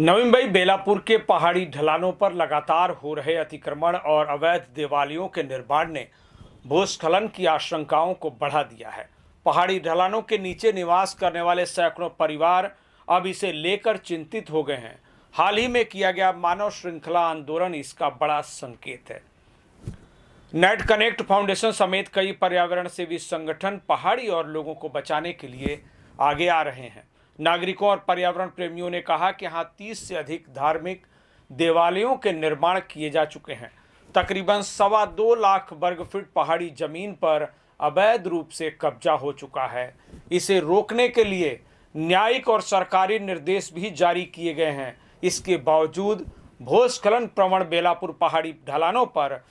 नवी मुंबई बेलापुर के पहाड़ी ढलानों पर लगातार हो रहे अतिक्रमण और अवैध देवालयों के निर्माण ने भूस्खलन की आशंकाओं को बढ़ा दिया है। पहाड़ी ढलानों के नीचे निवास करने वाले सैकड़ों परिवार अब इसे लेकर चिंतित हो गए हैं। हाल ही में किया गया मानव श्रृंखला आंदोलन इसका बड़ा संकेत है। नेट कनेक्ट फाउंडेशन समेत कई पर्यावरण सेवी संगठन पहाड़ी और लोगों को बचाने के लिए आगे आ रहे हैं। नागरिकों और पर्यावरण प्रेमियों ने कहा कि यहाँ 30 से अधिक धार्मिक देवालयों के निर्माण किए जा चुके हैं। तकरीबन 2.25 लाख वर्ग फीट पहाड़ी जमीन पर अवैध रूप से कब्जा हो चुका है। इसे रोकने के लिए न्यायिक और सरकारी निर्देश भी जारी किए गए हैं। इसके बावजूद भूस्खलन प्रवण बेलापुर पहाड़ी ढलानों पर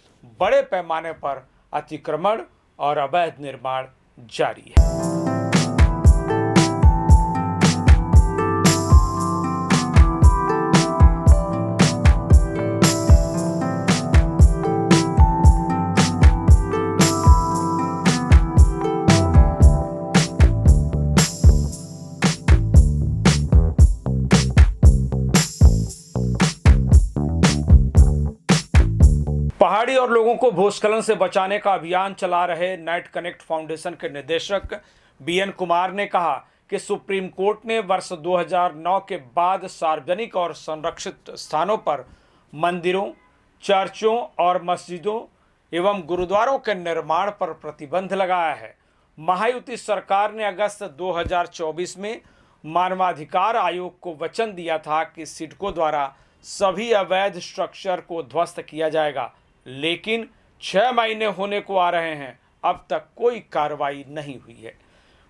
बड़े पैमाने पर अतिक्रमण और अवैध निर्माण जारी है। पहाड़ी और लोगों को भूस्खलन से बचाने का अभियान चला रहे नेट कनेक्ट फाउंडेशन के निदेशक बीएन कुमार ने कहा कि सुप्रीम कोर्ट ने वर्ष 2009 के बाद सार्वजनिक और संरक्षित स्थानों पर मंदिरों, चर्चों और मस्जिदों एवं गुरुद्वारों के निर्माण पर प्रतिबंध लगाया है। महायुति सरकार ने अगस्त 2024 में मानवाधिकार आयोग को वचन दिया था कि सिडको द्वारा सभी अवैध स्ट्रक्चर को ध्वस्त किया जाएगा, लेकिन 6 महीने होने को आ रहे हैं, अब तक कोई कार्रवाई नहीं हुई है।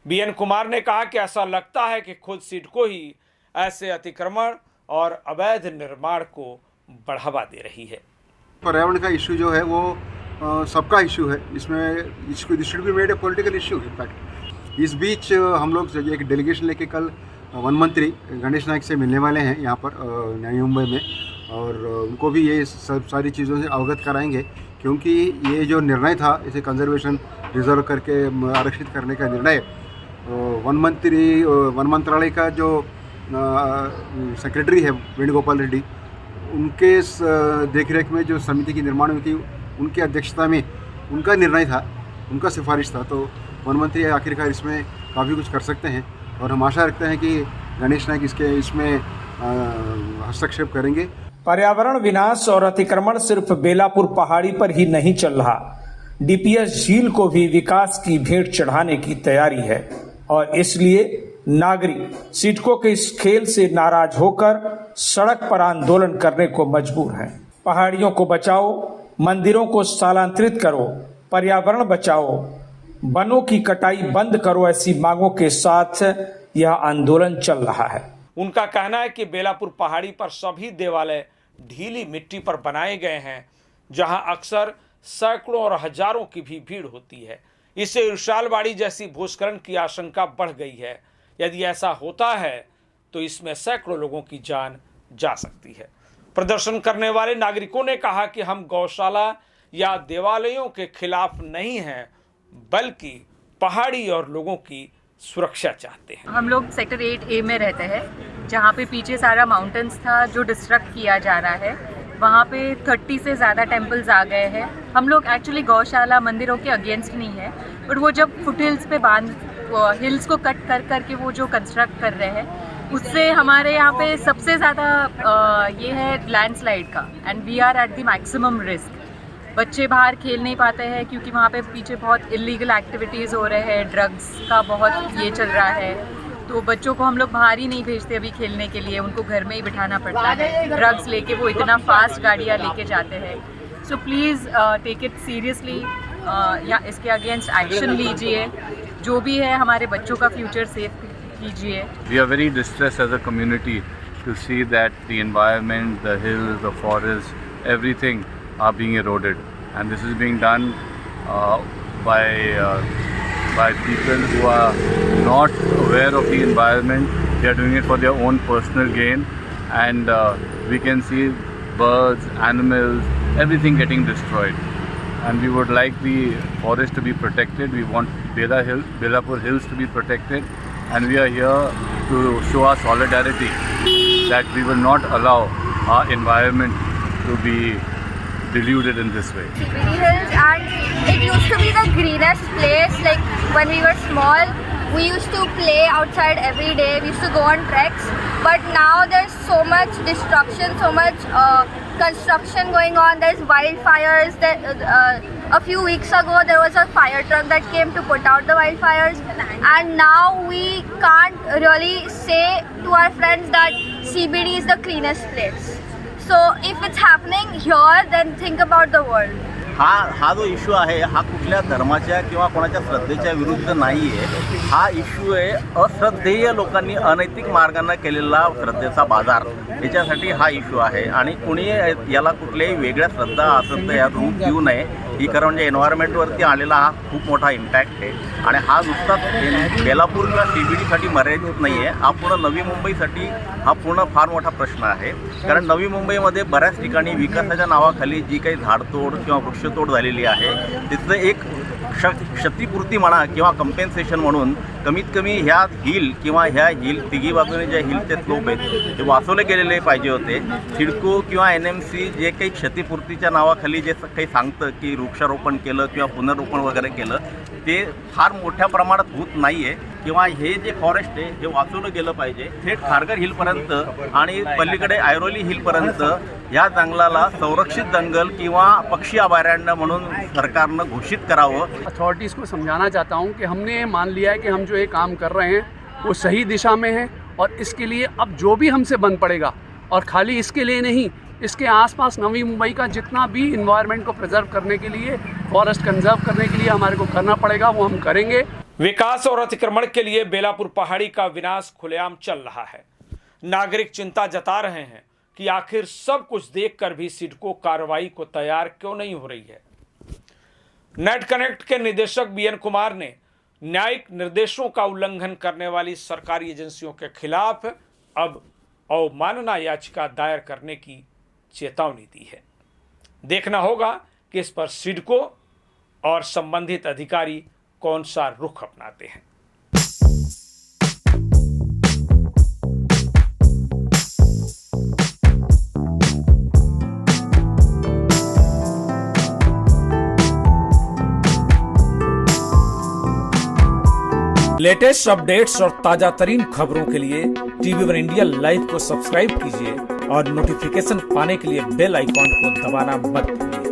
बीएन कुमार ने कहा कि ऐसा लगता है कि खुद सिडको ही ऐसे अतिक्रमण और अवैध निर्माण को बढ़ावा दे रही है। पर्यावरण का इशू जो है वो सबका इशू है। इसमें this should be made a political issue. In fact इस बीच हम लोग एक डेलीगेशन लेके कल वन मंत्री गणेश नायक से मिलने वाले हैं यहाँ पर नई मुंबई में, और उनको भी ये सब सारी चीज़ों से अवगत कराएंगे, क्योंकि ये जो निर्णय था इसे कंजर्वेशन रिजर्व करके आरक्षित करने का निर्णय वन मंत्रालय का जो सेक्रेटरी है वेणुगोपाल रेड्डी, उनके देखरेख में जो समिति की निर्माण हुई थी उनकी अध्यक्षता में उनका निर्णय था, उनका सिफारिश था। तो वन मंत्री आखिरकार इसमें काफ़ी कुछ कर सकते हैं और हम आशा रखते हैं कि गणेश नायक इसमें हस्तक्षेप करेंगे। पर्यावरण विनाश और अतिक्रमण सिर्फ बेलापुर पहाड़ी पर ही नहीं चल रहा, डीपीएस झील को भी विकास की भेंट चढ़ाने की तैयारी है और इसलिए नागरिक सिडको के इस खेल से नाराज होकर सड़क पर आंदोलन करने को मजबूर हैं। पहाड़ियों को बचाओ, मंदिरों को स्थलांतरित करो, पर्यावरण बचाओ, वनों की कटाई बंद करो, ऐसी मांगों के साथ यह आंदोलन चल रहा है। उनका कहना है कि बेलापुर पहाड़ी पर सभी देवालय ढीली मिट्टी पर बनाए गए हैं, जहां अक्सर सैकड़ों और हजारों की भी भीड़ होती है। इससे इरशालवाड़ी जैसी भूस्खलन की आशंका बढ़ गई है। यदि ऐसा होता है तो इसमें सैकड़ों लोगों की जान जा सकती है। प्रदर्शन करने वाले नागरिकों ने कहा कि हम गौशाला या देवालयों के खिलाफ नहीं हैं, बल्कि पहाड़ी और लोगों की सुरक्षा चाहते हैं। हम लोग सेक्टर 8A में रहते हैं, जहाँ पे पीछे सारा माउंटेन्स था जो डिस्ट्रक्ट किया जा रहा है। वहाँ पे 30 से ज़्यादा टेम्पल्स आ गए हैं। हम लोग एक्चुअली गौशाला मंदिरों के अगेंस्ट नहीं है, बट वो जब फुट हिल्स पे हिल्स को कट कर वो जो कंस्ट्रक्ट कर रहे हैं, उससे हमारे यहाँ पे सबसे ज़्यादा ये है लैंडस्लाइड का, and we are at the maximum risk. बच्चे बाहर खेल नहीं पाते हैं क्योंकि वहाँ पे पीछे बहुत इलीगल एक्टिविटीज़ हो रहे हैं, ड्रग्स का बहुत ये चल रहा है, तो बच्चों को हम लोग बाहर ही नहीं भेजते अभी खेलने के लिए, उनको घर में ही बिठाना पड़ता है। ड्रग्स लेके वो इतना फास्ट गाड़ियाँ लेके जाते हैं। So please take it seriously, या इसके अगेंस्ट एक्शन लीजिए। जो भी है हमारे बच्चों का फ्यूचर सेफ कीजिए। We are very distressed as a community to see that the environment, the hills, the forest, everything are being eroded, and this is being done by people who are not aware of the environment. They are doing it for their own personal gain, and we can see birds, animals, everything getting destroyed. And we would like the forest to be protected. We want Belapur Hills to be protected, and we are here to show our solidarity that we will not allow our environment to be deluded in this way. CBD Hills, and it used to be the greenest place. Like when we were small, we used to play outside every day. We used to go on treks, but now there's so much destruction, so much construction going on. There's wildfires. A few weeks ago, there was a fire truck that came to put out the wildfires, and now we can't really say to our friends that CBD is the cleanest place. So if it's happening here, then think about the world. हा जो issue आहे हा कुठल्या धर्माच्या किंवा कोणाच्या श्रद्धेच्या विरुद्ध नाही आहे. हा इश्यू आहे अश्रद्धेय लोकांनी अनैतिक मार्गाने केलेला श्रद्धेचा बाजार, याच्यासाठी हा इश्यू आहे. आणि कुणी याला कुठल्याही वेगळ्या श्रद्धा अश्रद्धा यात रूप देऊ नये. ही खरं म्हणजे एन्व्हायरमेंटवरती आलेला हा खूप मोठा इम्पॅक्ट आहे. आणि हा नुसताच बेलापूर किंवा CBDसाठी मर्यादित नाही आहे. हा पूर्ण नवी मुंबईसाठी हा पूर्ण फार मोठा प्रश्न आहे. कारण नवी मुंबईमध्ये बऱ्याच ठिकाणी विकासाच्या नावाखाली जी काही झाडतोड किंवा वृक्षतोड झालेली आहे, तिथलं एक क्षतिपूर्ती म्हणा किंवा कंपेन्सेशन म्हणून कमीत कमी ह्या हिल किंवा ह्या हिल तिघी बाजूने ज्या हिलचे स्लोप आहेत ते वाचवले गेलेले पाहिजे होते. सिडको किंवा NMC जे काही क्षतिपूर्तीच्या नावाखाली जे काही सांगतं की वृक्षारोपण केलं किंवा पुनर्रोपण वगैरे केलं, ते फार मोठ्या प्रमाणात होत नाही आहे. किंवा हे जे फॉरेस्ट आहे हे वाचवलं गेलं पाहिजे. थेट खारघर हिलपर्यंत आणि पलीकडे ऐरोली हिलपर्यंत या जंगलाला संरक्षित जंगल किंवा पक्षी अभयारण्य म्हणून सरकारनं घोषित करावं. अथॉरिटीज़ को समझाना चाहता हूँ कि हमने ये मान लिया है कि हम जो ये काम कर रहे हैं वो सही दिशा में है, और इसके लिए अब जो भी हमसे बन पड़ेगा, और खाली इसके लिए नहीं, इसके आसपास नवी मुंबई का जितना भी इन्वायरमेंट को प्रिजर्व करने के लिए, फॉरेस्ट कंजर्व करने के लिए हमारे को करना पड़ेगा, वो हम करेंगे. विकास और अतिक्रमण के लिए बेलापुर पहाड़ी का विनाश खुलेआम चल रहा है. नागरिक चिंता जता रहे हैं कि आखिर सब कुछ देखकर भी सिडको कार्रवाई को तैयार क्यों नहीं हो रही है. नेट कनेक्ट के निदेशक BN कुमार ने न्यायिक निर्देशों का उल्लंघन करने वाली सरकारी एजेंसियों के खिलाफ अब अवमानना याचिका दायर करने की चेतावनी दी है. देखना होगा कि इस पर सिडको और संबंधित अधिकारी कौन सा रुख अपनाते हैं. लेटेस्ट अपडेट्स और ताजा तरीन खबरों के लिए TV1 इंडिया लाइव को सब्सक्राइब कीजिए और नोटिफिकेशन पाने के लिए बेल आइकॉन को दबाना मत भूलिए.